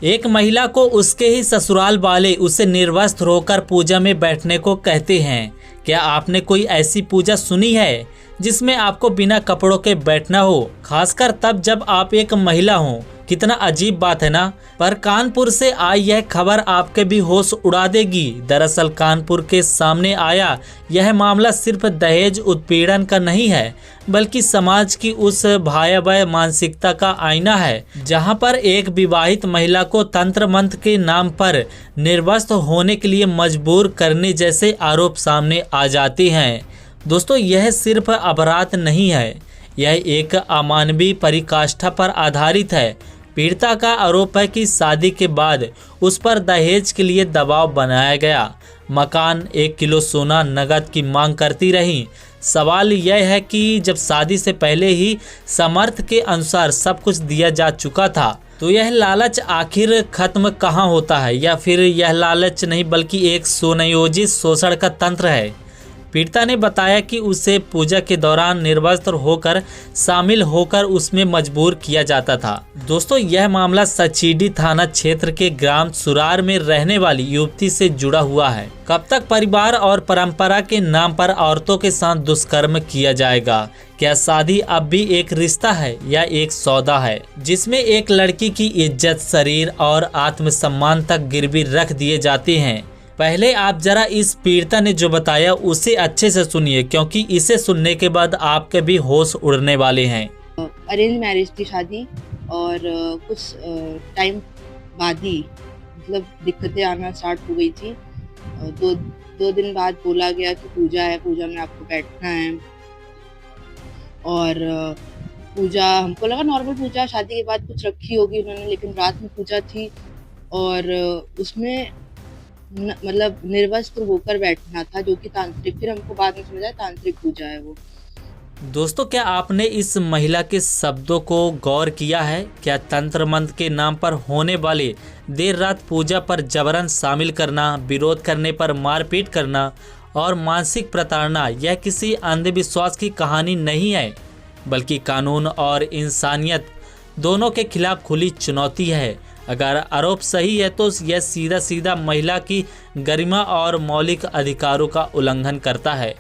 एक महिला को उसके ही ससुराल वाले उसे निर्वस्त्र होकर पूजा में बैठने को कहते हैं। क्या आपने कोई ऐसी पूजा सुनी है जिसमें आपको बिना कपड़ों के बैठना हो, खासकर तब जब आप एक महिला हो? कितना अजीब बात है ना। पर कानपुर से आई यह खबर आपके भी होश उड़ा देगी। दरअसल कानपुर के सामने आया यह मामला सिर्फ दहेज उत्पीड़न का नहीं है, बल्कि समाज की उस भयावह मानसिकता का आईना है जहां पर एक विवाहित महिला को तंत्र मंत्र के नाम पर निर्वस्त्र होने के लिए मजबूर करने जैसे आरोप सामने आ जाते हैं। दोस्तों, यह सिर्फ अपराध नहीं है, यह एक अमानवीय परिकाष्ठा पर आधारित है। पीड़िता का आरोप है कि शादी के बाद उस पर दहेज के लिए दबाव बनाया गया, मकान, 1 किलो सोना, नगद की मांग करती रही। सवाल यह है कि जब शादी से पहले ही सामर्थ्य के अनुसार सब कुछ दिया जा चुका था, तो यह लालच आखिर खत्म कहाँ होता है? या फिर यह लालच नहीं बल्कि एक सुनियोजित शोषण का तंत्र है? पीड़िता ने बताया कि उसे पूजा के दौरान निर्वस्त्र होकर शामिल होकर उसमें मजबूर किया जाता था। दोस्तों, यह मामला सचीडी थाना क्षेत्र के ग्राम सुरार में रहने वाली युवती से जुड़ा हुआ है। कब तक परिवार और परंपरा के नाम पर औरतों के साथ दुष्कर्म किया जाएगा? क्या शादी अब भी एक रिश्ता है या एक सौदा है जिसमें एक लड़की की इज्जत, शरीर और आत्मसम्मान तक गिरवी रख दिए जाते हैं? पहले आप जरा इस पीड़िता ने जो बताया उसे अच्छे से सुनिए, क्योंकि इसे सुनने के बाद आपके भी होश उड़ने वाले हैं। अरेंज मैरिज थी शादी, और कुछ टाइम बाद ही मतलब दिक्कतें आना स्टार्ट हो गई थी। दो दिन बाद बोला गया कि पूजा है, पूजा में आपको बैठना है। और पूजा हमको लगा नॉर्मल पूजा, शादी के बाद कुछ रखी होगी उन्होंने, लेकिन रात में पूजा थी और उसमें मतलब निर्वस्त्र होकर बैठना था, जो कि तांत्रिक, फिर हमको बाद में समझा तांत्रिक पूजा है वो। दोस्तों, क्या आपने इस महिला के शब्दों को गौर किया है? क्या तंत्र मंत्र के नाम पर होने वाले देर रात पूजा पर जबरन शामिल करना, विरोध करने पर मारपीट करना और मानसिक प्रताड़ना यह किसी अंधविश्वास की कहानी नहीं है, बल्कि कानून और इंसानियत दोनों के खिलाफ खुली चुनौती है। अगर आरोप सही है तो यह सीधा सीधा महिला की गरिमा और मौलिक अधिकारों का उल्लंघन करता है।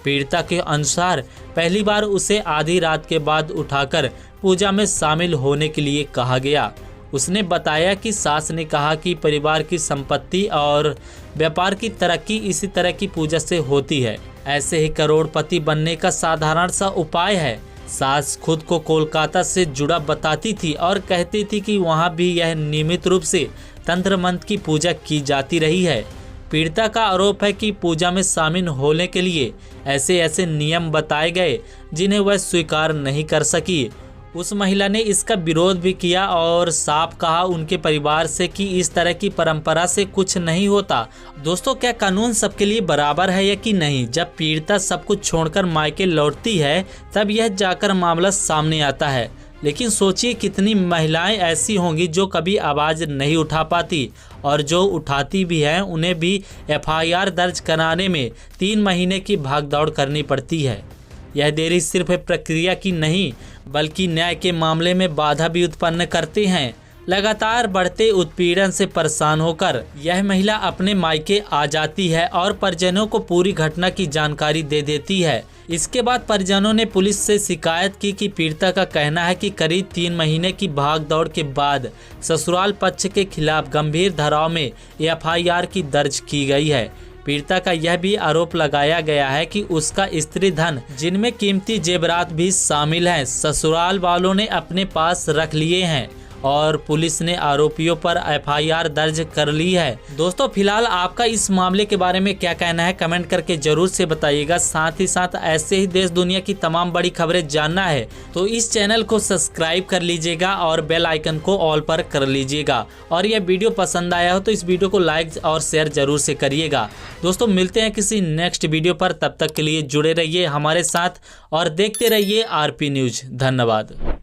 पीड़िता के अनुसार पहली बार उसे आधी रात के बाद उठाकर पूजा में शामिल होने के लिए कहा गया। उसने बताया कि सास ने कहा कि परिवार की संपत्ति और व्यापार की तरक्की इसी तरह की पूजा से होती है। ऐसे ही करोड़पति बनने का साधारण सा उपाय है। सास खुद को कोलकाता से जुड़ा बताती थी और कहती थी कि वहाँ भी यह नियमित रूप से तंत्र मंत्र की पूजा की जाती रही है। पीड़िता का आरोप है कि पूजा में शामिल होने के लिए ऐसे नियम बताए गए जिन्हें वह स्वीकार नहीं कर सकी। उस महिला ने इसका विरोध भी किया और साफ कहा उनके परिवार से कि इस तरह की परंपरा से कुछ नहीं होता। दोस्तों, क्या कानून सबके लिए बराबर है या कि नहीं? जब पीड़िता सब कुछ छोड़कर मायके लौटती है तब यह जाकर मामला सामने आता है। लेकिन सोचिए कितनी महिलाएं ऐसी होंगी जो कभी आवाज़ नहीं उठा पाती, और जो उठाती भी हैं उन्हें भी FIR दर्ज कराने में 3 महीने की भागदौड़ करनी पड़ती है। यह देरी सिर्फ प्रक्रिया की नहीं बल्कि न्याय के मामले में बाधा भी उत्पन्न करते हैं। लगातार बढ़ते उत्पीड़न से परेशान होकर यह महिला अपने मायके आ जाती है और परिजनों को पूरी घटना की जानकारी दे देती है। इसके बाद परिजनों ने पुलिस से शिकायत की कि पीड़िता का कहना है कि करीब 3 महीने की भागदौड़ के बाद ससुराल पक्ष के खिलाफ गंभीर धाराओं में FIR की दर्ज की गई है। पीड़िता का यह भी आरोप लगाया गया है कि उसका स्त्री धन, जिनमें कीमती जेवरात भी शामिल हैं, ससुराल वालों ने अपने पास रख लिए हैं और पुलिस ने आरोपियों पर FIR दर्ज कर ली है। दोस्तों, फिलहाल आपका इस मामले के बारे में क्या कहना है कमेंट करके जरूर से बताइएगा। साथ ही साथ ऐसे ही देश दुनिया की तमाम बड़ी खबरें जानना है तो इस चैनल को सब्सक्राइब कर लीजिएगा और बेल आइकन को ऑल पर कर लीजिएगा। और यह वीडियो पसंद आया हो तो इस वीडियो को लाइक और शेयर जरूर से करिएगा। दोस्तों, मिलते हैं किसी नेक्स्ट वीडियो पर, तब तक के लिए जुड़े रहिए हमारे साथ और देखते रहिए RP न्यूज। धन्यवाद।